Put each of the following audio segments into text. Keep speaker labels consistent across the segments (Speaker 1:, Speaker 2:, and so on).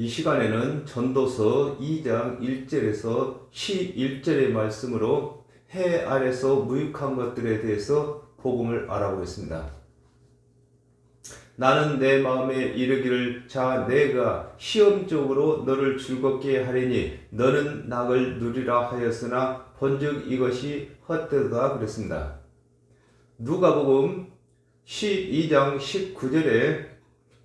Speaker 1: 이 시간에는 전도서 2장 1절에서 11절의 말씀으로 해 아래서 무익한 것들에 대해서 복음을 알아보겠습니다. 나는 내 마음에 이르기를 자 내가 시험적으로 너를 즐겁게 하리니 너는 낙을 누리라 하였으나 본즉 이것이 헛되다 그랬습니다. 누가복음 12장 19절에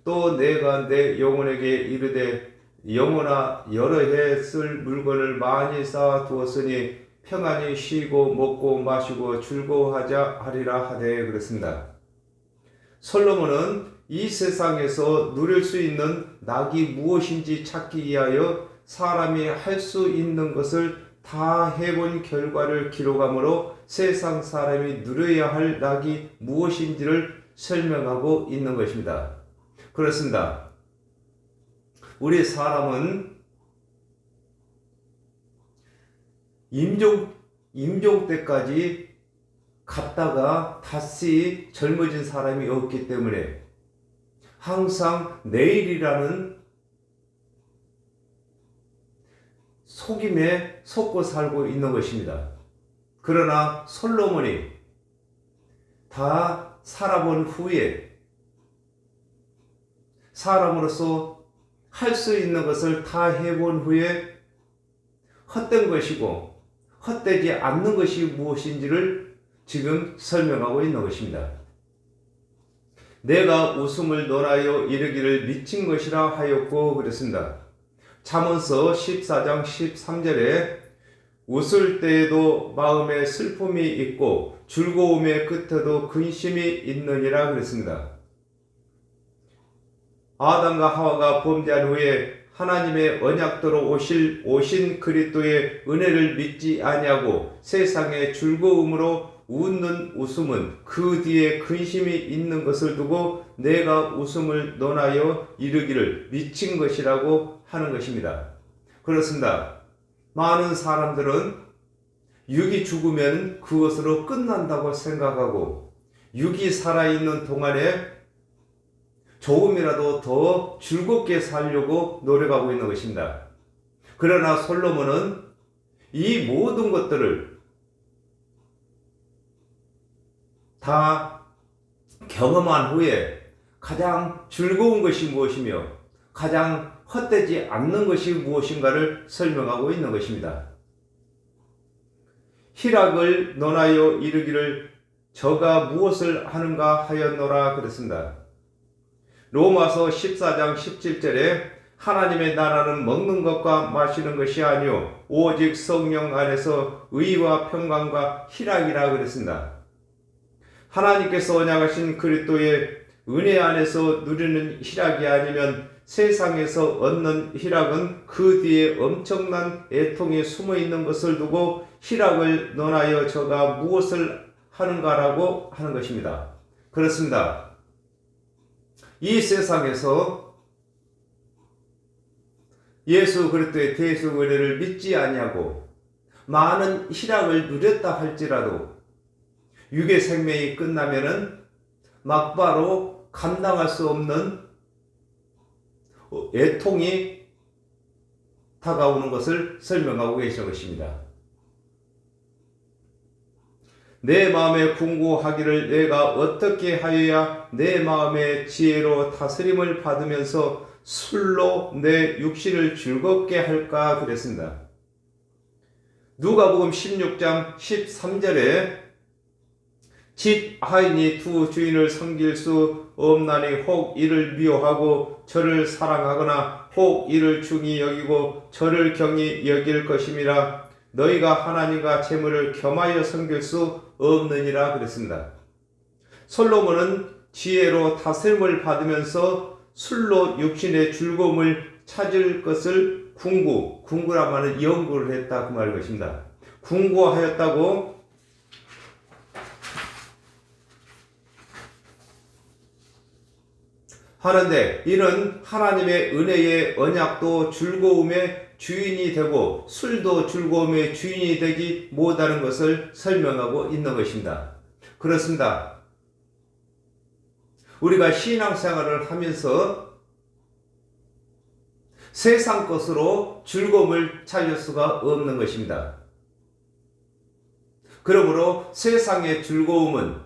Speaker 1: 또 내가 내 영혼에게 이르되 영혼아 여러 해 쓸 물건을 많이 쌓아 두었으니 평안히 쉬고 먹고 마시고 즐거워하자 하리라 하되 그랬습니다. 솔로몬은 이 세상에서 누릴 수 있는 낙이 무엇인지 찾기 위하여 사람이 할 수 있는 것을 다 해본 결과를 기록하므로 세상 사람이 누려야 할 낙이 무엇인지를 설명하고 있는 것입니다. 그렇습니다. 우리 사람은 임종 때까지 갔다가 다시 젊어진 사람이 없기 때문에 항상 내일이라는 속임에 속고 살고 있는 것입니다. 그러나 솔로몬이 다 살아본 후에 사람으로서 할 수 있는 것을 다 해본 후에 헛된 것이고 헛되지 않는 것이 무엇인지를 지금 설명하고 있는 것입니다. 내가 웃음을 논하여 이르기를 미친 것이라 하였고 그랬습니다. 잠언서 14장 13절에 웃을 때에도 마음에 슬픔이 있고 즐거움의 끝에도 근심이 있느니라 그랬습니다. 아담과 하와가 범죄한 후에 하나님의 언약대로 오신 그리스도의 은혜를 믿지 아니하고 세상의 즐거움으로 웃는 웃음은 그 뒤에 근심이 있는 것을 두고 내가 웃음을 논하여 이르기를 미친 것이라고 하는 것입니다. 그렇습니다. 많은 사람들은 육이 죽으면 그것으로 끝난다고 생각하고 육이 살아있는 동안에 조금이라도 더 즐겁게 살려고 노력하고 있는 것입니다. 그러나 솔로몬은 이 모든 것들을 다 경험한 후에 가장 즐거운 것이 무엇이며 가장 헛되지 않는 것이 무엇인가를 설명하고 있는 것입니다. 희락을 논하여 이르기를 저가 무엇을 하는가 하였노라 그랬습니다. 로마서 14장 17절에 하나님의 나라는 먹는 것과 마시는 것이 아니요 오직 성령 안에서 의와 평강과 희락이라 그랬습니다. 하나님께서 언약하신 그리스도의 은혜 안에서 누리는 희락이 아니면 세상에서 얻는 희락은 그 뒤에 엄청난 애통이 숨어 있는 것을 두고 희락을 논하여 저가 무엇을 하는가라고 하는 것입니다. 그렇습니다. 이 세상에서 예수 그리스도의 대속 은혜를 믿지 아니하고 많은 희락을 누렸다 할지라도 육의 생명이 끝나면은 막바로 감당할 수 없는 애통이 다가오는 것을 설명하고 계신 것입니다. 내 마음에 궁구하기를 내가 어떻게 하여야 내 마음의 지혜로 다스림을 받으면서 술로 내 육신을 즐겁게 할까 그랬습니다. 누가복음 16장 13절에 집 하인이 두 주인을 섬길 수 없나니 혹 이를 미워하고 저를 사랑하거나 혹 이를 중히 여기고 저를 경히 여길 것임이라 너희가 하나님과 재물을 겸하여 섬길 수 없느니라 그랬습니다. 솔로몬은 지혜로 다스림을 받으면서 술로 육신의 즐거움을 찾을 것을 궁구라 말은 연구를 했다 그 말인 것입니다. 궁구하였다고 하는데 이는 하나님의 은혜의 언약도 즐거움의 주인이 되고 술도 즐거움의 주인이 되기 못하는 것을 설명하고 있는 것입니다. 그렇습니다. 우리가 신앙생활을 하면서 세상 것으로 즐거움을 찾을 수가 없는 것입니다. 그러므로 세상의 즐거움은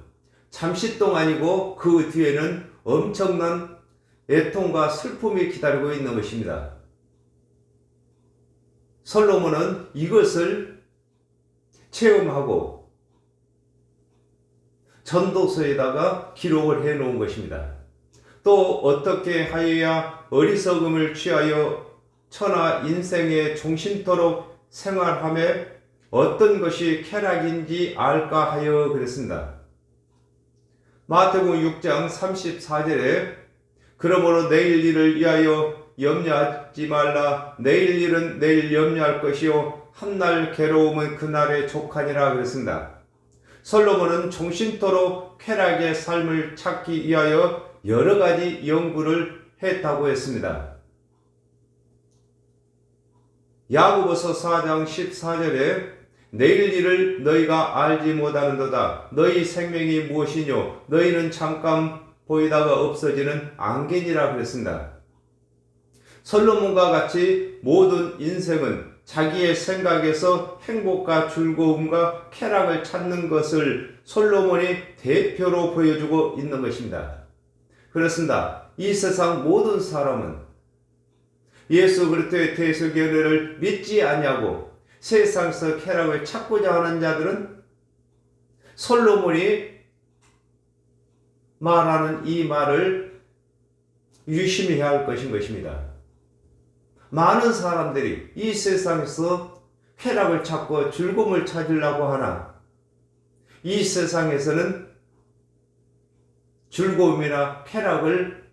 Speaker 1: 잠시 동안이고 그 뒤에는 엄청난 애통과 슬픔이 기다리고 있는 것입니다. 솔로몬은 이것을 체험하고 전도서에다가 기록을 해 놓은 것입니다. 또 어떻게 하여야 어리석음을 취하여 천하 인생의 종신토록 생활하며 어떤 것이 쾌락인지 알까 하여 그랬습니다. 마태복음 6장 34절에 그러므로 내일 일을 위하여 염려하지 말라. 내일 일은 내일 염려할 것이요 한날 괴로움은 그날의 족하니라 그랬습니다. 솔로몬은 종신토록 쾌락의 삶을 찾기 위하여 여러 가지 연구를 했다고 했습니다. 야고보서 4장 14절에 내일 일을 너희가 알지 못하는도다. 너희 생명이 무엇이뇨? 너희는 잠깐 보이다가 없어지는 안개니라 그랬습니다. 솔로몬과 같이 모든 인생은 자기의 생각에서 행복과 즐거움과 쾌락을 찾는 것을 솔로몬이 대표로 보여주고 있는 것입니다. 그렇습니다. 이 세상 모든 사람은 예수 그리스도의 대속연회를 믿지 아니하고 세상에서 쾌락을 찾고자 하는 자들은 솔로몬이 말하는 이 말을 유심해야 할 것입니다. 많은 사람들이 이 세상에서 쾌락을 찾고 즐거움을 찾으려고 하나 이 세상에서는 즐거움이나 쾌락을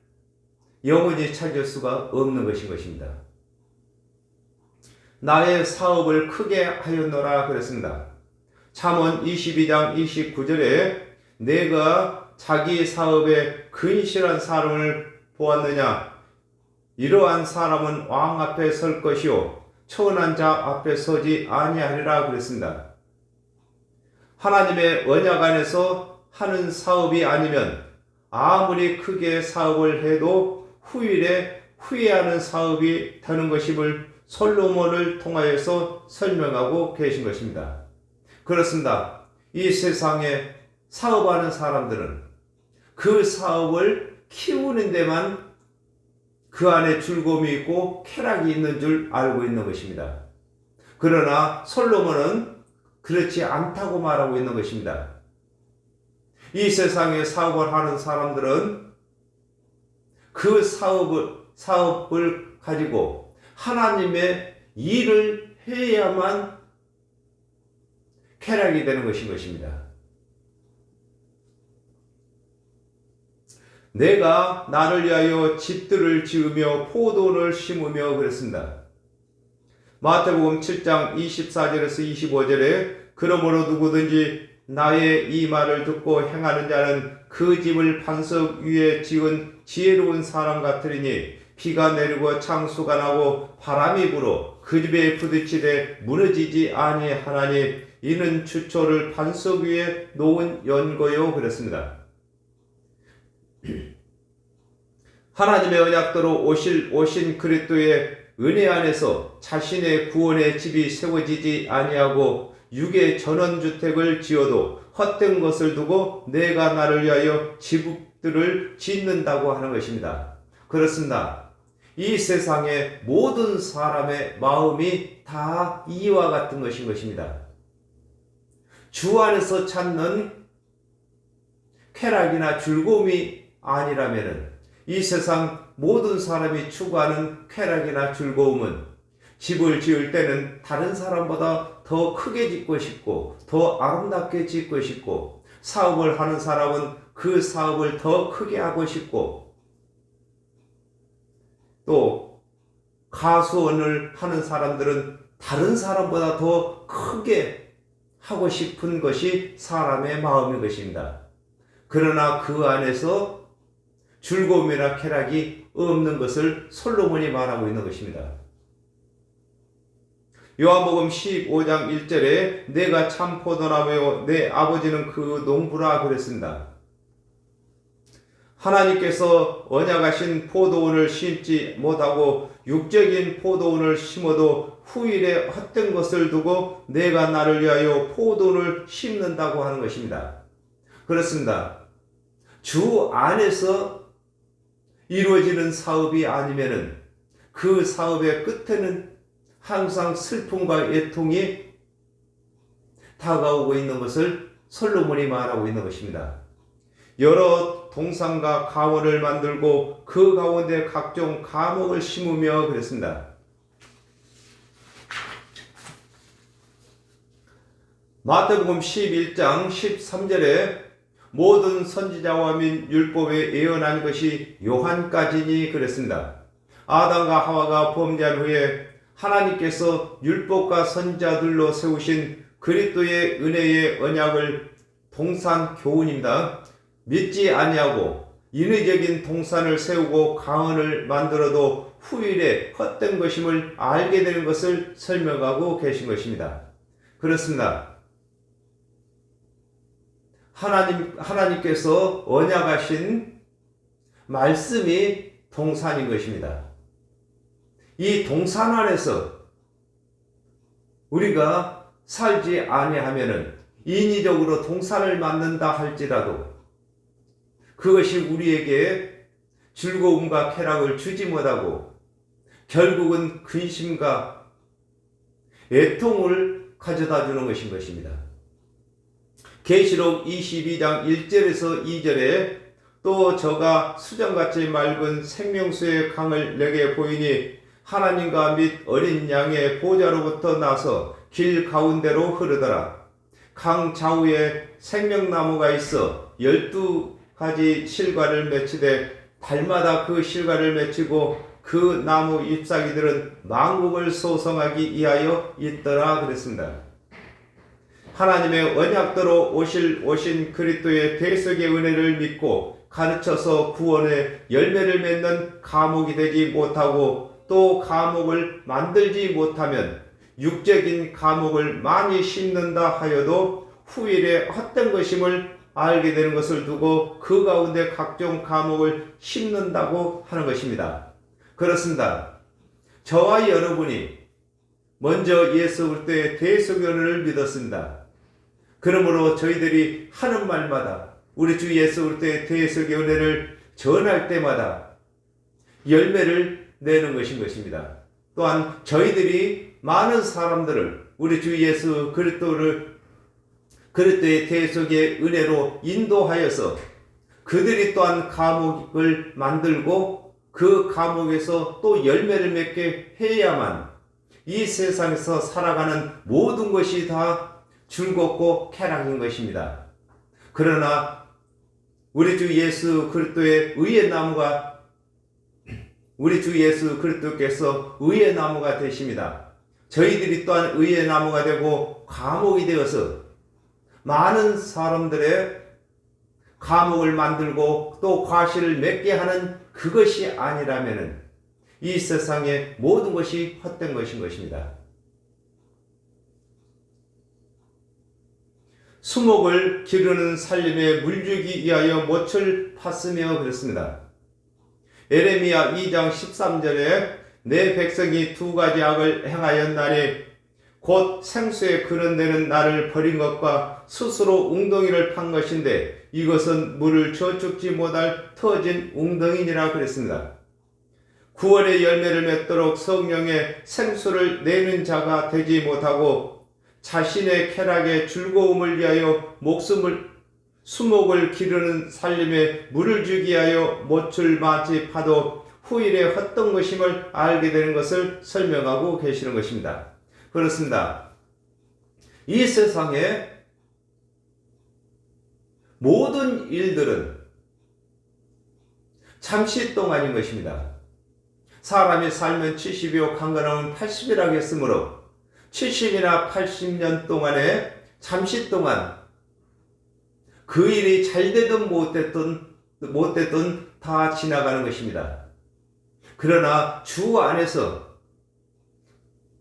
Speaker 1: 영원히 찾을 수가 없는 것입니다. 나의 사업을 크게 하였노라 그랬습니다. 잠언 22장 29절에 내가 자기 사업에 근실한 사람을 보았느냐? 이러한 사람은 왕 앞에 설 것이요 천한 자 앞에 서지 아니하리라 그랬습니다. 하나님의 언약 안에서 하는 사업이 아니면 아무리 크게 사업을 해도 후일에 후회하는 사업이 되는 것임을 솔로몬을 통하여서 설명하고 계신 것입니다. 그렇습니다. 이 세상에 사업하는 사람들은 그 사업을 키우는 데만 그 안에 즐거움이 있고 쾌락이 있는 줄 알고 있는 것입니다. 그러나 솔로몬은 그렇지 않다고 말하고 있는 것입니다. 이 세상에 사업을 하는 사람들은 그 사업을 가지고 하나님의 일을 해야만 쾌락이 되는 것입니다. 내가 나를 위하여 집들을 지으며 포도를 심으며 그랬습니다. 마태복음 7장 24절에서 25절에 그러므로 누구든지 나의 이 말을 듣고 행하는 자는 그 집을 반석 위에 지은 지혜로운 사람 같으리니 비가 내리고 창수가 나고 바람이 불어 그 집에 부딪히되 무너지지 아니하나니 이는 주초를 반석 위에 놓은 연고요 그랬습니다. 하나님의 언약대로 오신 그리스도의 은혜 안에서 자신의 구원의 집이 세워지지 아니하고 육의 전원주택을 지어도 헛된 것을 두고 내가 나를 위하여 집들을 짓는다고 하는 것입니다. 그렇습니다. 이 세상의 모든 사람의 마음이 다 이와 같은 것입니다. 주 안에서 찾는 쾌락이나 즐거움이 아니라면 이 세상 모든 사람이 추구하는 쾌락이나 즐거움은 집을 지을 때는 다른 사람보다 더 크게 짓고 싶고 더 아름답게 짓고 싶고 사업을 하는 사람은 그 사업을 더 크게 하고 싶고 또 가수원을 하는 사람들은 다른 사람보다 더 크게 하고 싶은 것이 사람의 마음인 것입니다. 그러나 그 안에서 즐거움이나 쾌락이 없는 것을 솔로몬이 말하고 있는 것입니다. 요한복음 15장 1절에 내가 참 포도나무요 내 아버지는 그 농부라 그랬습니다. 하나님께서 언약하신 포도원을 심지 못하고 육적인 포도원을 심어도 후일에 헛된 것을 두고 내가 나를 위하여 포도원을 심는다고 하는 것입니다. 그렇습니다. 주 안에서 이루어지는 사업이 아니면은 그 사업의 끝에는 항상 슬픔과 애통이 다가오고 있는 것을 솔로몬이 말하고 있는 것입니다. 여러 동산과 가원을 만들고 그 가운데 각종 과목을 심으며 그랬습니다. 마태복음 11장 13절에 모든 선지자와 및 율법에 예언한 것이 요한까지니 그랬습니다. 아담과 하와가 범죄한 후에 하나님께서 율법과 선지자들로 세우신 그리스도의 은혜의 언약을 동산 교훈입니다. 믿지 아니하고 인위적인 동산을 세우고 가언을 만들어도 후일에 헛된 것임을 알게 되는 것을 설명하고 계신 것입니다. 그렇습니다. 하나님께서 언약하신 말씀이 동산인 것입니다. 이 동산 안에서 우리가 살지 아니하면은 인위적으로 동산을 만든다 할지라도 그것이 우리에게 즐거움과 쾌락을 주지 못하고 결국은 근심과 애통을 가져다 주는 것인 것입니다. 계시록 22장 1절에서 2절에 또 저가 수정같이 맑은 생명수의 강을 내게 보이니 하나님과 및 어린 양의 보좌로부터 나서 길 가운데로 흐르더라. 강 좌우에 생명나무가 있어 12가지 실과를 맺히되 달마다 그 실과를 맺히고 그 나무 잎사귀들은 만국을 소성하기 위하여 있더라 그랬습니다. 하나님의 언약대로 오신 그리스도의 대속의 은혜를 믿고 가르쳐서 구원의 열매를 맺는 가목이 되지 못하고 또 가목을 만들지 못하면 육적인 가목을 많이 심는다 하여도 후일에 헛된 것임을 알게 되는 것을 두고 그 가운데 각종 가목을 심는다고 하는 것입니다. 그렇습니다. 저와 여러분이 먼저 예수 그리스도의 대속의 은혜를 믿었습니다. 그러므로 저희들이 하는 말마다 우리 주 예수 그리스도의 대속의 은혜를 전할 때마다 열매를 내는 것인 것입니다. 또한 저희들이 많은 사람들을 우리 주 예수 그리스도의 대속의 은혜로 인도하여서 그들이 또한 감옥을 만들고 그 감옥에서 또 열매를 맺게 해야만 이 세상에서 살아가는 모든 것이 다 즐겁고 쾌락인 것입니다. 그러나 우리 주 예수 그리스도의 의의 나무가 우리 주 예수 그리스도께서 의의 나무가 되십니다. 저희들이 또한 의의 나무가 되고 감옥이 되어서 많은 사람들의 감옥을 만들고 또 과실을 맺게 하는 그것이 아니라면 이 세상의 모든 것이 헛된 것인 것입니다. 수목을 기르는 살림에 물주기 위하여 못을 팠으며 그랬습니다. 에레미야 2장 13절에 내 백성이 두 가지 악을 행하였나니 곧 생수에 그런 데는 나를 버린 것과 스스로 웅덩이를 판 것인데 이것은 물을 저축지 못할 터진 웅덩이니라 그랬습니다. 구원의 열매를 맺도록 성령의 생수를 내는 자가 되지 못하고 자신의 쾌락의 즐거움을 위하여 수목을 기르는 살림에 물을 주기 위하여 못을 마치 파도 후일에 헛된 것임을 알게 되는 것을 설명하고 계시는 것입니다. 그렇습니다. 이 세상의 모든 일들은 잠시 동안인 것입니다. 사람이 살면 70이요 강건하면 80이라고 했으므로 70이나 80년 동안에 잠시 동안 그 일이 잘 되든 못됐든 다 지나가는 것입니다. 그러나 주 안에서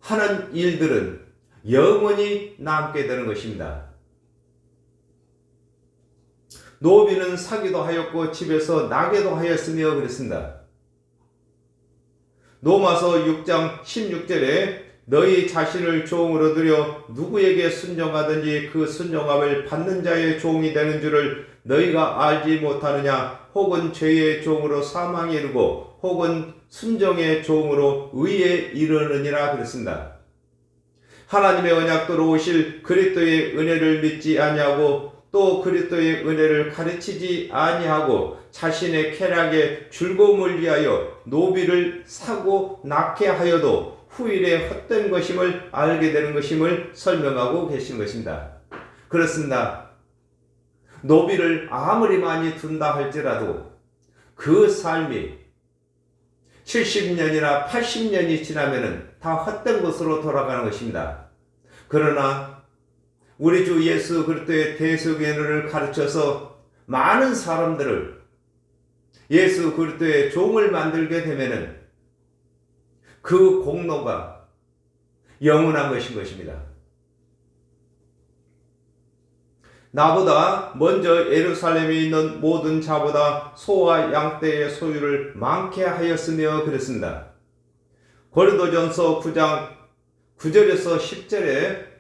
Speaker 1: 하는 일들은 영원히 남게 되는 것입니다. 노비는 사기도 하였고 집에서 나게도 하였으며 그랬습니다. 로마서 6장 16절에 너희 자신을 종으로 들여 누구에게 순종하든지 그 순종함을 받는 자의 종이 되는 줄을 너희가 알지 못하느냐. 혹은 죄의 종으로 사망에 이르고 혹은 순종의 종으로 의에 이르느니라 그랬습니다. 하나님의 언약도로 오실 그리스도의 은혜를 믿지 아니하고 또 그리스도의 은혜를 가르치지 아니하고 자신의 쾌락에 즐거움을 위하여 노비를 사고 낳게 하여도 후일에 헛된 것임을 알게 되는 것임을 설명하고 계신 것입니다. 그렇습니다. 노비를 아무리 많이 둔다 할지라도 그 삶이 70년이나 80년이 지나면은 다 헛된 것으로 돌아가는 것입니다. 그러나 우리 주 예수 그리스도의 대속연을 가르쳐서 많은 사람들을 예수 그리스도의 종을 만들게 되면은 그 공로가 영원한 것인 것입니다. 나보다 먼저 예루살렘에 있는 모든 자보다 소와 양떼의 소유를 많게 하였으며 그랬습니다. 고린도전서 9장 9절에서 10절에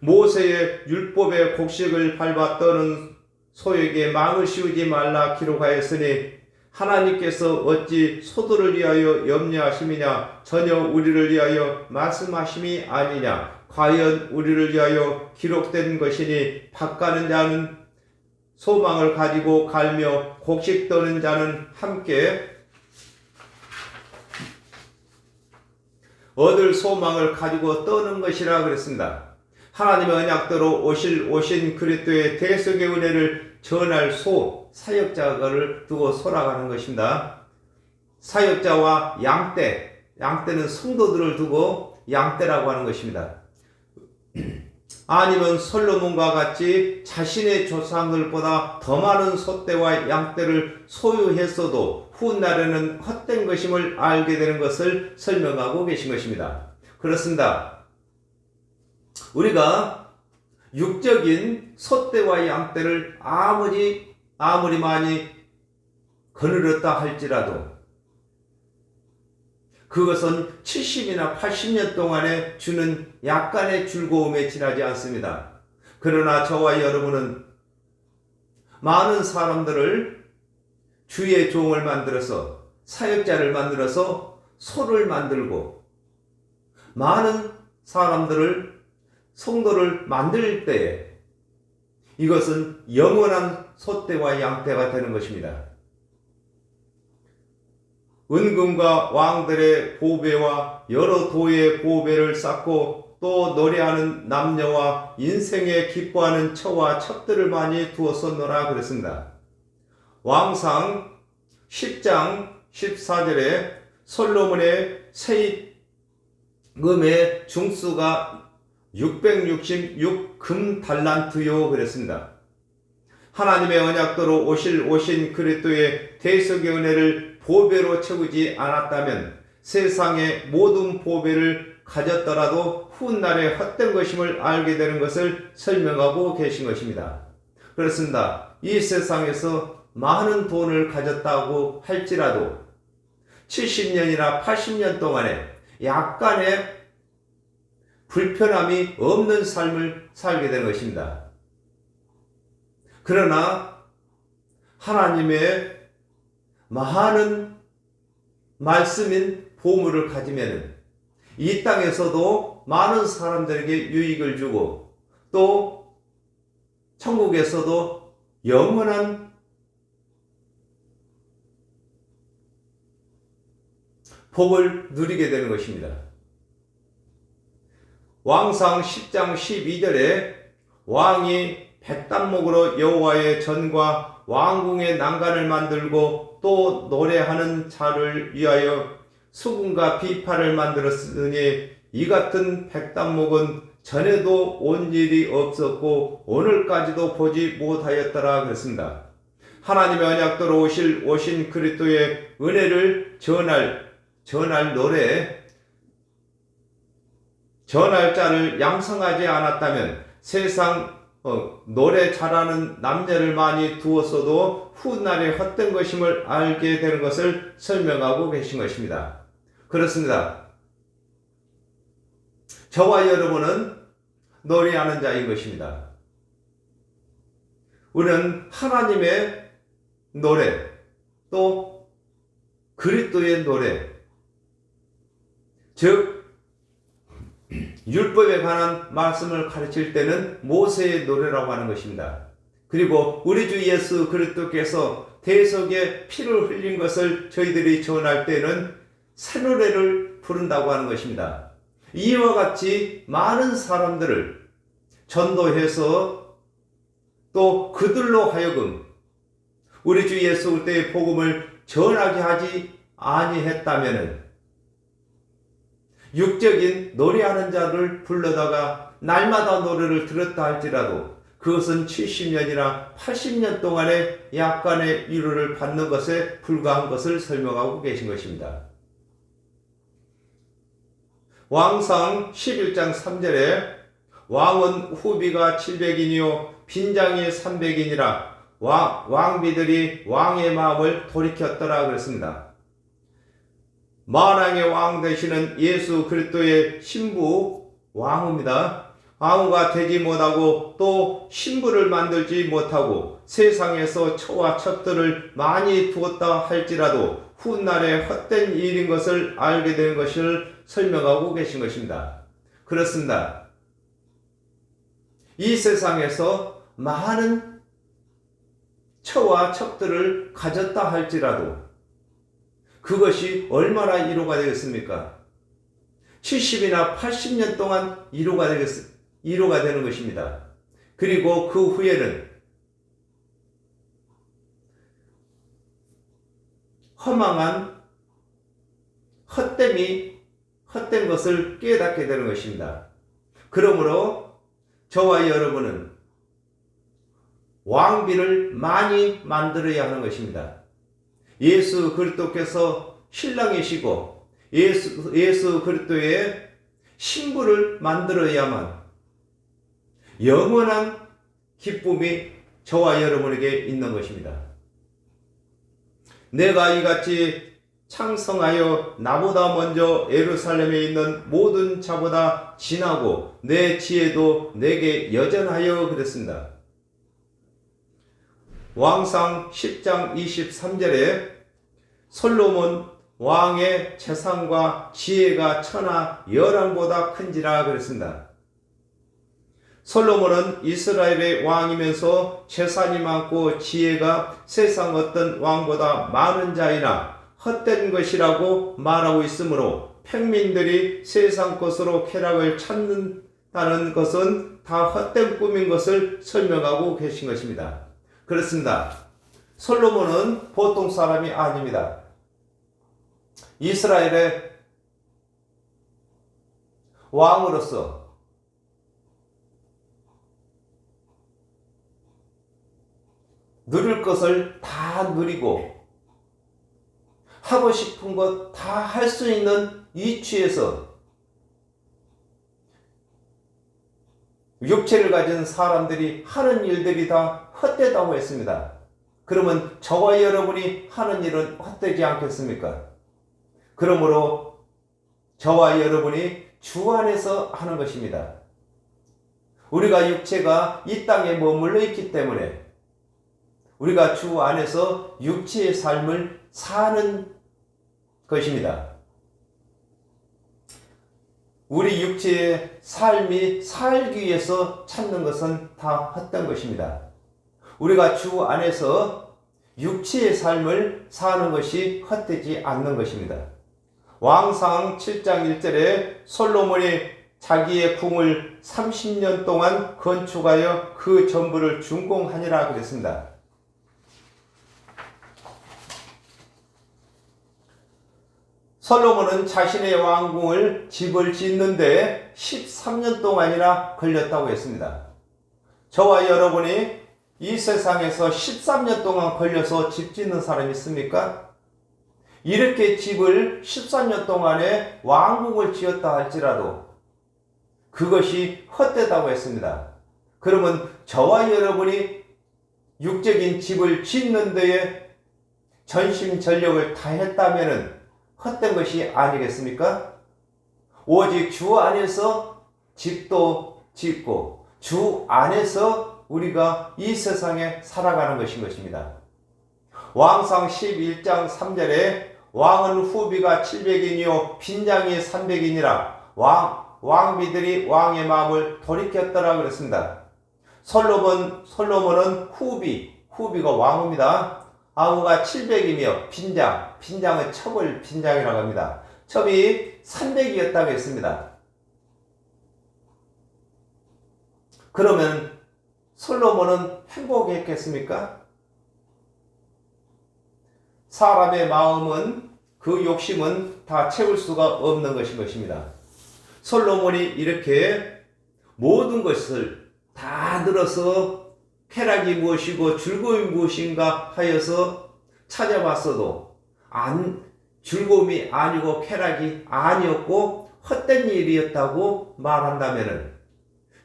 Speaker 1: 모세의 율법의 곡식을 밟아 떠는 소에게 망을 씌우지 말라 기록하였으니 하나님께서 어찌 소들을 위하여 염려하심이냐 전혀 우리를 위하여 말씀하심이 아니냐. 과연 우리를 위하여 기록된 것이니 밭가는 자는 소망을 가지고 갈며 곡식 떠는 자는 함께 얻을 소망을 가지고 떠는 것이라 그랬습니다. 하나님의 언약대로 오신 그리스도의 대속의 은혜를 전할 사역자를 두고 소락하는 것입니다. 사역자와 양떼는 성도들을 두고 양떼라고 하는 것입니다. 아니면 솔로몬과 같이 자신의 조상들보다 더 많은 소떼와 양떼를 소유했어도 훗날에는 헛된 것임을 알게 되는 것을 설명하고 계신 것입니다. 그렇습니다. 우리가 육적인 소떼와 양떼를 아무리 많이 거느렸다 할지라도 그것은 70이나 80년 동안에 주는 약간의 즐거움에 지나지 않습니다. 그러나 저와 여러분은 많은 사람들을 주의 종을 만들어서 사역자를 만들어서 소를 만들고 많은 사람들을 성도를 만들 때에 이것은 영원한 소떼와 양떼가 되는 것입니다. 은금과 왕들의 보배와 여러 도의 보배를 쌓고 또 노래하는 남녀와 인생에 기뻐하는 처와 첩들을 많이 두었었노라 그랬습니다. 왕상 10장 14절에 솔로몬의 세금의 중수가 666 금달란트요 그랬습니다. 하나님의 언약도로 오신 그리스도의 대속의 은혜를 보배로 채우지 않았다면 세상의 모든 보배를 가졌더라도 훗날에 헛된 것임을 알게 되는 것을 설명하고 계신 것입니다. 그렇습니다. 이 세상에서 많은 돈을 가졌다고 할지라도 70년이나 80년 동안에 약간의 불편함이 없는 삶을 살게 되는 것입니다. 그러나 하나님의 많은 말씀인 보물을 가지면 이 땅에서도 많은 사람들에게 유익을 주고 또 천국에서도 영원한 복을 누리게 되는 것입니다. 왕상 10장 12절에 왕이 백단목으로 여호와의 전과 왕궁의 난간을 만들고 또 노래하는 자를 위하여 수금과 비파를 만들었으니 이 같은 백단목은 전에도 온 일이 없었고 오늘까지도 보지 못하였더라 그랬습니다. 하나님의 언약도로 오신 그리스도의 은혜를 전할 노래, 전할 자를 양성하지 않았다면 세상 노래 잘하는 남자를 많이 두었어도 훗날에 헛된 것임을 알게 되는 것을 설명하고 계신 것입니다. 그렇습니다. 저와 여러분은 노래하는 자인 것입니다. 우리는 하나님의 노래, 또 그리스도의 노래, 즉 율법에 관한 말씀을 가르칠 때는 모세의 노래라고 하는 것입니다. 그리고 우리 주 예수 그리스도께서 대속의 피를 흘린 것을 저희들이 전할 때는 새 노래를 부른다고 하는 것입니다. 이와 같이 많은 사람들을 전도해서 또 그들로 하여금 우리 주 예수 그리스도의 복음을 전하게 하지 아니했다면은 육적인 노래하는 자를 불러다가 날마다 노래를 들었다 할지라도 그것은 70년이나 80년 동안의 약간의 위로를 받는 것에 불과한 것을 설명하고 계신 것입니다. 왕상 11장 3절에 왕은 후비가 700인이요 빈장이 300인이라 왕비들이 왕의 마음을 돌이켰더라 그랬습니다. 만왕의 왕 되시는 예수 그리스도의 신부 왕후입니다. 왕후가 되지 못하고 또 신부를 만들지 못하고 세상에서 처와 첩들을 많이 두었다 할지라도 훗날에 헛된 일인 것을 알게 된 것을 설명하고 계신 것입니다. 그렇습니다. 이 세상에서 많은 처와 첩들을 가졌다 할지라도 그것이 얼마나 위로가 되겠습니까? 70이나 80년 동안 위로가 되는 것입니다. 그리고 그 후에는 허망한 헛된 것을 깨닫게 되는 것입니다. 그러므로 저와 여러분은 왕비를 많이 만들어야 하는 것입니다. 예수 그리스도께서 신랑이시고 예수 그리스도의 신부를 만들어야만 영원한 기쁨이 저와 여러분에게 있는 것입니다. 내가 이같이 창성하여 나보다 먼저 예루살렘에 있는 모든 자보다 진하고 내 지혜도 내게 여전하여 그랬습니다. 왕상 10장 23절에 솔로몬 왕의 재산과 지혜가 천하 열왕보다 큰지라 그랬습니다. 솔로몬은 이스라엘의 왕이면서 재산이 많고 지혜가 세상 어떤 왕보다 많은 자이나 헛된 것이라고 말하고 있으므로 평민들이 세상 것으로 쾌락을 찾는다는 것은 다 헛된 꿈인 것을 설명하고 계신 것입니다. 그렇습니다. 솔로몬은 보통 사람이 아닙니다. 이스라엘의 왕으로서 누릴 것을 다 누리고 하고 싶은 것 다 할 수 있는 위치에서 육체를 가진 사람들이 하는 일들이 다 헛되다고 했습니다. 그러면 저와 여러분이 하는 일은 헛되지 않겠습니까? 그러므로 저와 여러분이 주 안에서 하는 것입니다. 우리가 육체가 이 땅에 머물러 있기 때문에 우리가 주 안에서 육체의 삶을 사는 것입니다. 우리 육체의 삶이 살기 위해서 찾는 것은 다 헛된 것입니다. 우리가 주 안에서 육체의 삶을 사는 것이 헛되지 않는 것입니다. 왕상 7장 1절에 솔로몬이 자기의 궁을 30년 동안 건축하여 그 전부를 준공하니라 그랬습니다. 솔로몬은 자신의 왕궁을 집을 짓는데 13년 동안이나 걸렸다고 했습니다. 저와 여러분이 이 세상에서 13년 동안 걸려서 집 짓는 사람이 있습니까? 이렇게 집을 13년 동안에 왕궁을 지었다 할지라도 그것이 헛되다고 했습니다. 그러면 저와 여러분이 육적인 집을 짓는 데에 전심전력을 다했다면 헛된 것이 아니겠습니까? 오직 주 안에서 집도 짓고 주 안에서 우리가 이 세상에 살아가는 것입니다. 왕상 11장 3절에 왕은 후비가 700인이요 빈장이 300인이라 왕비들이 왕의 마음을 돌이켰더라 그랬습니다. 솔로몬은 후비가 왕후입니다. 아우가 700이며 빈장은 첩을 빈장이라고 합니다. 첩이 300이었다고 했습니다. 그러면 솔로몬은 행복했겠습니까? 사람의 마음은 그 욕심은 다 채울 수가 없는 것입니다. 솔로몬이 이렇게 모든 것을 다 들어서 쾌락이 무엇이고 즐거움이 무엇인가 하여서 찾아봤어도 즐거움이 아니고 쾌락이 아니었고 헛된 일이었다고 말한다면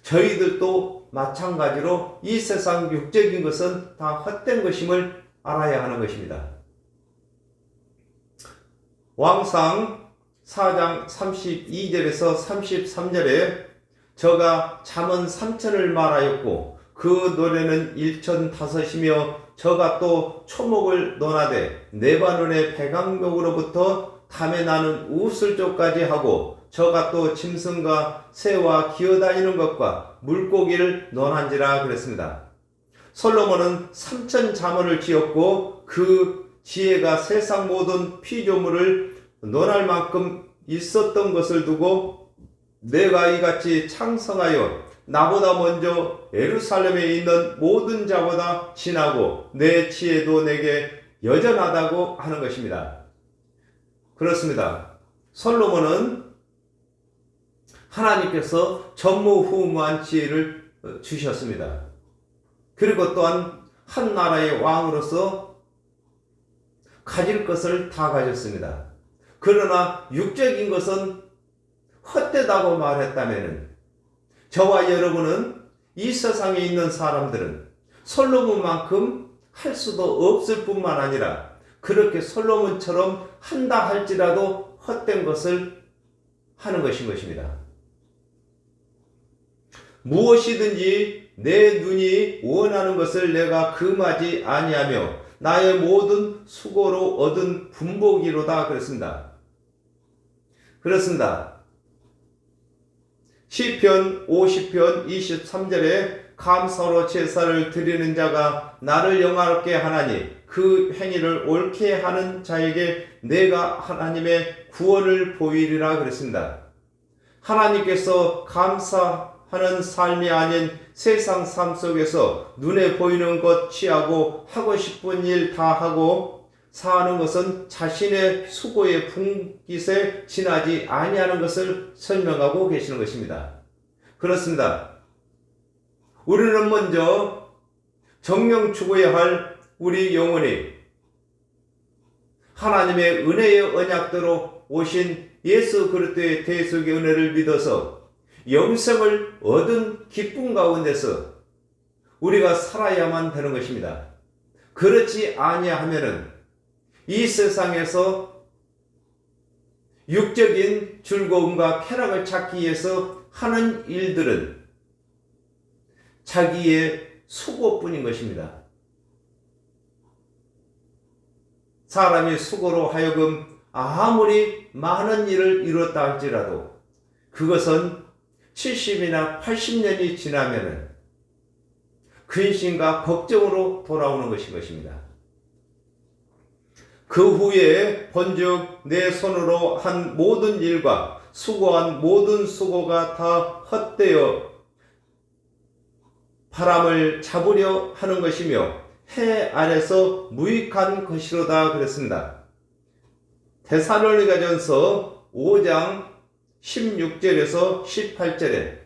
Speaker 1: 저희들도 마찬가지로 이 세상 육적인 것은 다 헛된 것임을 알아야 하는 것입니다. 왕상 4장 32절에서 33절에 저가 잠언 3천을 말하였고 그 노래는 1,005이며 저가 또 초목을 논하되 네바논의 백악목으로부터 탐에 나는 우슬조까지 하고 저가 또 짐승과 새와 기어다니는 것과 물고기를 논한지라 그랬습니다. 솔로몬은 3천 잠언을 지었고 그 지혜가 세상 모든 피조물을 논할 만큼 있었던 것을 두고 내가 이같이 창성하여 나보다 먼저 예루살렘에 있는 모든 자보다 진하고 내 지혜도 내게 여전하다고 하는 것입니다. 그렇습니다. 솔로몬은 하나님께서 전무후무한 지혜를 주셨습니다. 그리고 또한 한 나라의 왕으로서 가질 것을 다 가졌습니다. 그러나 육적인 것은 헛되다고 말했다면 저와 여러분은 이 세상에 있는 사람들은 솔로몬만큼 할 수도 없을 뿐만 아니라 그렇게 솔로몬처럼 한다 할지라도 헛된 것을 하는 것입니다. 무엇이든지 내 눈이 원하는 것을 내가 금하지 아니하며 나의 모든 수고로 얻은 분복이로다 그랬습니다. 그렇습니다. 시편 50편 23절에 감사로 제사를 드리는 자가 나를 영화롭게 하나니 그 행위를 옳게 하는 자에게 내가 하나님의 구원을 보이리라 그랬습니다. 하나님께서 감사하는 삶이 아닌 세상 삶 속에서 눈에 보이는 것 취하고 하고 싶은 일 다 하고 사는 것은 자신의 수고의 분깃에 지나지 아니하는 것을 설명하고 계시는 것입니다. 그렇습니다. 우리는 먼저 정령 죽어야 할 우리 영혼이 하나님의 은혜의 언약대로 오신 예수 그리스도의 대속의 은혜를 믿어서 영생을 얻은 기쁨 가운데서 우리가 살아야만 되는 것입니다. 그렇지 아니하면은 이 세상에서 육적인 즐거움과 쾌락을 찾기 위해서 하는 일들은 자기의 수고뿐인 것입니다. 사람이 수고로 하여금 아무리 많은 일을 이뤘다 할지라도 그것은 70이나 80년이 지나면 근심과 걱정으로 돌아오는 것입니다. 그 후에 본즉 내 손으로 한 모든 일과 수고한 모든 수고가 다 헛되어 바람을 잡으려 하는 것이며 해 아래서 무익한 것이로다 그랬습니다. 데살로니가전서 5장 16절에서 18절에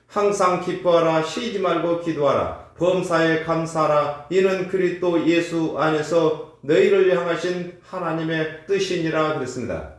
Speaker 1: 항상 기뻐하라 쉬지 말고 기도하라 범사에 감사하라 이는 그리스도 예수 안에서 너희를 향하신 하나님의 뜻이니라 그랬습니다.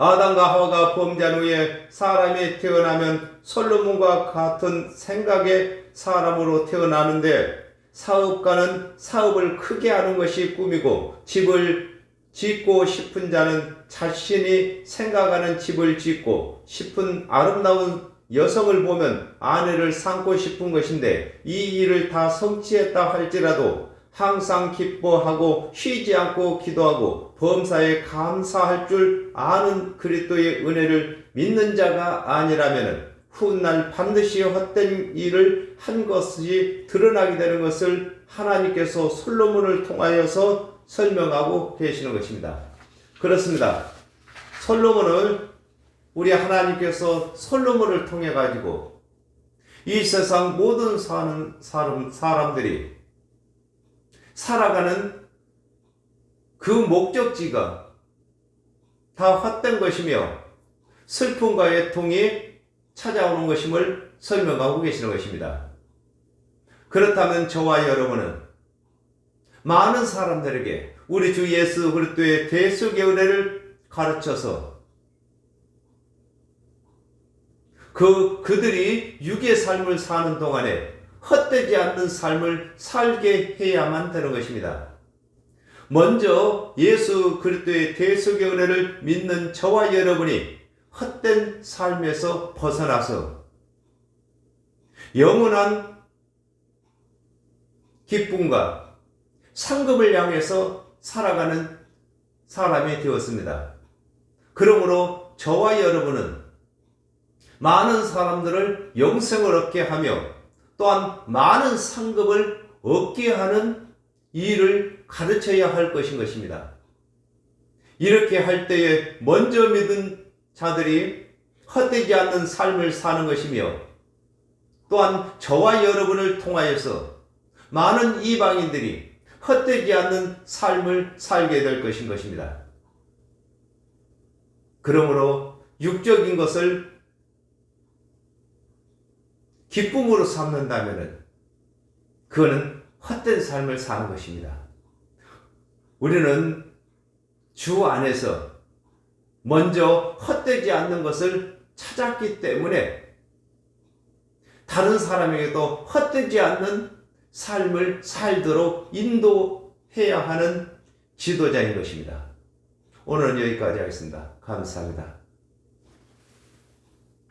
Speaker 1: 아담과 하와가 범죄한 후에 사람이 태어나면 솔로몬과 같은 생각의 사람으로 태어나는데, 사업가는 사업을 크게 하는 것이 꿈이고, 집을 짓고 싶은 자는 자신이 생각하는 집을 짓고 싶은 아름다운 여성을 보면 아내를 삼고 싶은 것인데, 이 일을 다 성취했다 할지라도 항상 기뻐하고 쉬지 않고 기도하고 범사에 감사할 줄 아는 그리스도의 은혜를 믿는 자가 아니라면 훗날 반드시 헛된 일을 한 것이 드러나게 되는 것을 하나님께서 솔로몬을 통하여서 설명하고 계시는 것입니다. 그렇습니다. 솔로몬을 우리 하나님께서 솔로몬을 통해 가지고 이 세상 모든 사람들이 살아가는 그 목적지가 다 헛된 것이며 슬픔과 애통이 찾아오는 것임을 설명하고 계시는 것입니다. 그렇다면 저와 여러분은 많은 사람들에게 우리 주 예수 그리스도의 대속의 은혜를 가르쳐서 그들이 육의 삶을 사는 동안에 헛되지 않는 삶을 살게 해야만 되는 것입니다. 먼저 예수 그리스도의 대속의 은혜를 믿는 저와 여러분이 헛된 삶에서 벗어나서 영원한 기쁨과 상급을 향해서 살아가는 사람이 되었습니다. 그러므로 저와 여러분은 많은 사람들을 영생을 얻게 하며 또한 많은 상급을 얻게 하는 일을 가르쳐야 할 것인 것입니다. 이렇게 할 때에 먼저 믿은 자들이 헛되지 않는 삶을 사는 것이며, 또한 저와 여러분을 통하여서 많은 이방인들이 헛되지 않는 삶을 살게 될 것인 것입니다. 그러므로 육적인 것을 기쁨으로 삼는다면 그거는 헛된 삶을 사는 것입니다. 우리는 주 안에서 먼저 헛되지 않는 것을 찾았기 때문에 다른 사람에게도 헛되지 않는 삶을 살도록 인도해야 하는 지도자인 것입니다. 오늘은 여기까지 하겠습니다. 감사합니다.